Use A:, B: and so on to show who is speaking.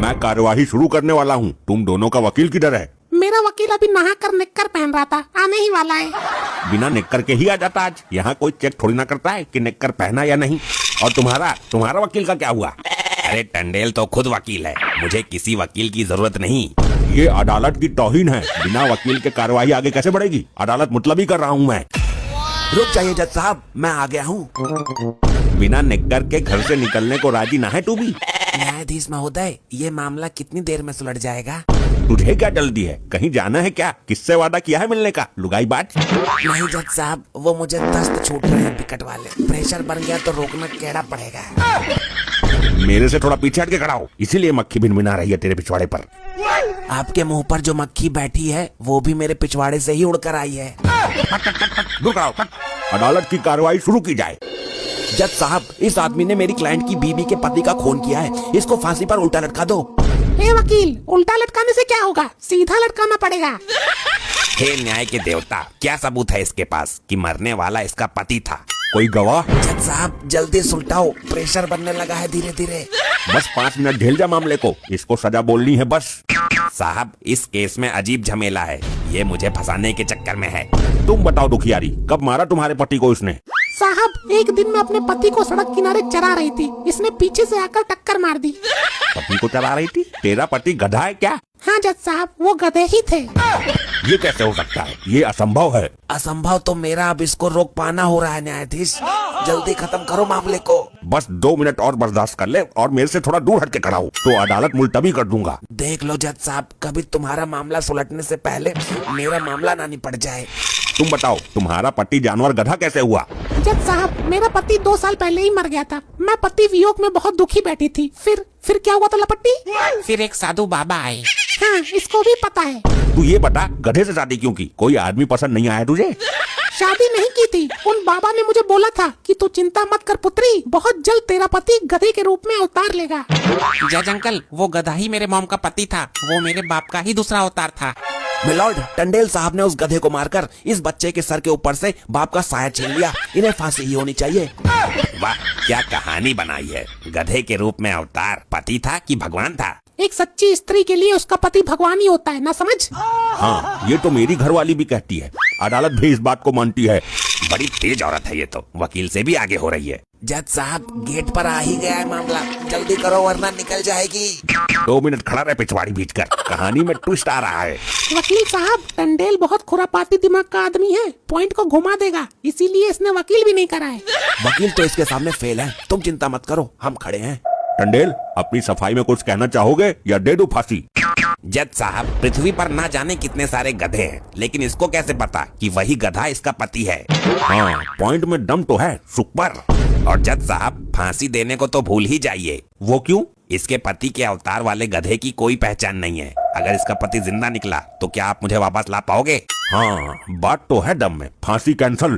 A: मैं कार्यवाही शुरू करने वाला हूँ। तुम दोनों का वकील किधर है?
B: मेरा वकील अभी नहा कर निक्कर पहन रहा था, आने ही वाला है।
A: बिना निक्कर के ही आ जाता आज। यहाँ कोई चेक थोड़ी ना करता है कि निक्कर पहना या नहीं। और तुम्हारा वकील का क्या हुआ?
C: अरे टंडेल तो खुद वकील है, मुझे किसी वकील की जरूरत नहीं।
A: ये अदालत की तौहीन है। बिना वकील के कार्यवाही आगे कैसे बढ़ेगी? अदालत मुतलबी कर रहा हूँ मैं।
C: रुक जाइए जज साहब, मैं आ गया हूँ।
A: बिना निक्कर के घर से निकलने को राजी ना है तू भी?
C: न्यायाधीश महोदय, ये मामला कितनी देर में सुलझ जाएगा?
A: तुझे क्या जल्दी है? कहीं जाना है क्या? किससे वादा किया है मिलने का, लुगाई बात?
C: नहीं जज साहब, वो मुझे दस्त छूट रहे हैं विकट वाले। प्रेशर बन गया तो रोकना टेढ़ा पड़ेगा।
A: मेरे से थोड़ा पीछे हट के खड़ा हो, इसीलिए मक्खी भिनभिना रही है तेरे पिछवाड़े पर।
C: आपके मुंह पर जो मक्खी बैठी है वो भी मेरे पिछवाड़े से ही उड़कर आई है।
A: दूर खड़ा हो। अदालत की कार्रवाई शुरू की जाए।
C: जज साहब, इस आदमी ने मेरी क्लाइंट की बीवी के पति का खून किया है, इसको फांसी पर उल्टा लटका दो।
B: हे वकील, उल्टा लटकाने से क्या होगा? सीधा लटकाना पड़ेगा।
C: हे न्याय के देवता, क्या सबूत है इसके पास कि मरने वाला इसका पति था?
A: कोई गवाह?
C: जज साहब जल्दी सुलटाओ, प्रेशर बनने लगा है धीरे धीरे।
A: बस 5 मिनट झेल जा मामले को, इसको सजा बोलनी है बस।
C: साहब, इस केस में अजीब झमेला है, ये मुझे फंसाने के चक्कर में है।
A: तुम बताओ दुखियारी, कब मारा तुम्हारे पति को इसने?
B: साहब, एक दिन मैं अपने पति को सड़क किनारे चरा रही थी, इसने पीछे से आकर टक्कर मार दी।
A: पति को चला रही थी? तेरा पति गधा है क्या?
B: हाँ जज साहब, वो गधे ही थे।
A: ये कैसे हो सकता है? ये असंभव है।
C: असंभव तो मेरा अब इसको रोक पाना हो रहा है न्यायाधीश, जल्दी खत्म करो मामले को।
A: बस 2 मिनट और बर्दाश्त कर ले और मेरे से थोड़ा दूर हट के खड़ा हो तो अदालत मुलतवी कर दूंगा।
C: देख लो जज साहब, कभी तुम्हारा मामला सुलटने से पहले मेरा मामला ना निपट जाए।
A: तुम बताओ, तुम्हारा पति जानवर गधा कैसे हुआ?
B: जज साहब, मेरा पति 2 साल पहले ही मर गया था। मैं पति वियोग में बहुत दुखी बैठी थी। फिर क्या हुआ था लपट्टी?
C: फिर एक साधु बाबा आए।
B: हाँ, इसको भी पता है।
A: तू ये बता, गधे से शादी क्यों की? कोई आदमी पसंद नहीं आया तुझे?
B: शादी नहीं की थी, उन बाबा ने मुझे बोला था कि तू चिंता मत कर पुत्री, बहुत जल्द तेरा पति गधे के रूप में अवतार लेगा।
D: जज अंकल, वो गधा ही मेरे मॉम का पति था, वो मेरे बाप का ही दूसरा अवतार था।
C: मिलॉर्ड, टंडेल साहब ने उस गधे को मारकर इस बच्चे के सर के ऊपर से बाप का साया छीन लिया। इन्हें फांसी ही होनी चाहिए। वाह, क्या कहानी बनाई है। गधे के रूप में अवतार पति था कि भगवान था?
B: एक सच्ची स्त्री के लिए उसका पति भगवान ही होता है ना, समझ?
A: हाँ, ये तो मेरी घरवाली भी कहती है। अदालत भी इस बात को मानती है।
C: बड़ी तेज औरत है ये तो, वकील से भी आगे हो रही है। जज साहब, गेट पर आ ही गया है मामला, जल्दी करो वरना निकल जाएगी।
A: 2 मिनट खड़ा रहे पिछवाड़ी बीच कर, कहानी में ट्विस्ट आ रहा है।
B: वकील साहब, टंडेल बहुत खुरापाती दिमाग का आदमी है, पॉइंट को घुमा देगा, इसीलिए इसने वकील भी नहीं करा है।
C: वकील तो इसके सामने फेल है, तुम चिंता मत करो, हम खड़े हैं।
A: टंडेल, अपनी सफाई में कुछ कहना चाहोगे या दे दूं फांसी?
C: जज साहब, पृथ्वी पर ना जाने कितने सारे गधे हैं, लेकिन इसको कैसे पता कि वही गधा इसका पति है?
A: हाँ, पॉइंट में दम तो है, सुपर।
C: और जज साहब, फांसी देने को तो भूल ही जाइए।
A: वो क्यों?
C: इसके पति के अवतार वाले गधे की कोई पहचान नहीं है। अगर इसका पति जिंदा निकला तो क्या आप मुझे वापस ला पाओगे?
A: हाँ, बात तो है दम में। फांसी कैंसल।